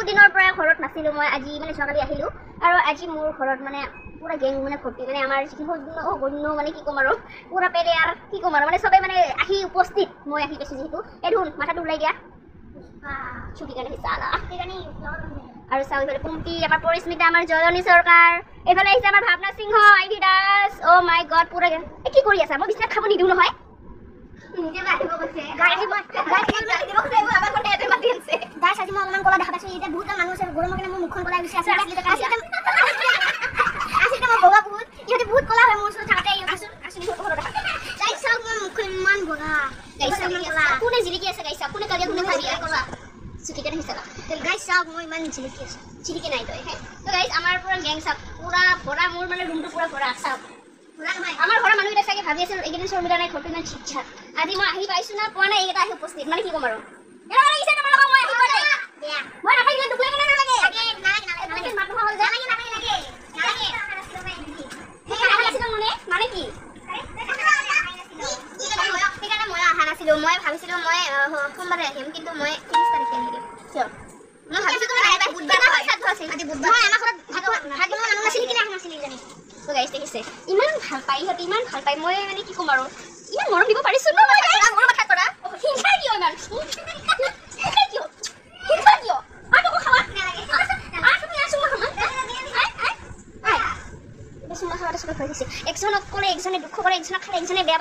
দিনৰ পৰা ঘৰত নাছিলো মই আজি মানে যোৱাকালি আহিলো আৰু আজি মোৰ ঘৰত মানে পুৰা গেং মানে ভৰ্তি মানে আমাৰ গণ্য মানে কি ক'ম আৰু পুৰা পেৰে আৰু কি ক'ম আৰু মানে চবে মানে আহি উপস্থিত মই আহি পাইছোঁ যিহেতু এধোন মাথাটো ওলাই দিয়া ছুটি কাৰণে চালা আৰু চাওঁ এইফালে পুম্পি আমাৰ পৰিস্মিতা আমাৰ জয়নী চৰকাৰ এইফালে আহিছে আমাৰ ভাৱনা সিংহ আইডি দাস অ' মাই গড পুৰা গেং কি কৰি আছা মই বিছনাত খাব নিদিওঁ নহয় কোনে জিলিকি আছে গাইছা কোনে কালিয়া কোনে ভাবিয়া কৰা সুকিকে হিসালা তো গাইস সব মই মান জিলিকি নাই তই হে তো গাইস আমাৰ পুৰা গ্যাং সব পুৰা ভৰা মোৰ মানে ৰুমটো পুৰা ভৰা সব ভৰা নহয় আমাৰ ঘৰৰ মানুহকেইটা চাগে ভাবি আছে এইকেইদিন শৰ্মিলা নাই ঘৰটো ইমান চিটছাট আজি মই আহি পাইছো না পোৱা নাই এইকেইটা আহি উপস্থিত মানে কি ক'ম আৰু এৰা লাগিছে তোমাৰ লগত মই আহি পালে মই নাথাকিলে দুখ লাগে নালাগে নালাগে মানুহ হল যা লাগে মানে কি মই ভাবিছিলো মই সোমবাৰে আহিম কিন্তু মই 30 তাৰিখে আহিম কিয় মই ভাবিছো তুমি নাই বুধবাৰ সাধ্য আছে আজি বুধবাৰ মই আমাৰ ঘৰত ভাত মানুহ নাছিল কিনে নাছিল জানি তো গাইছ দেখিছে ইমান ভাল পাই হতে ইমান ভাল পাই মই মানে কি ক'ম আৰু ইমান মৰম দিব পাৰিছো ন মই মোৰ কথা কৰা হিংসা কিয় ইমান হিংসা কিয় আৰু খাৱা নালাগে আৰু তুমি আসো মই আই সুমা খাওয়াটা সব হয়ে গেছে একজনক করে একজনে দুঃখ করে একজনক খালে একজনে বেয়া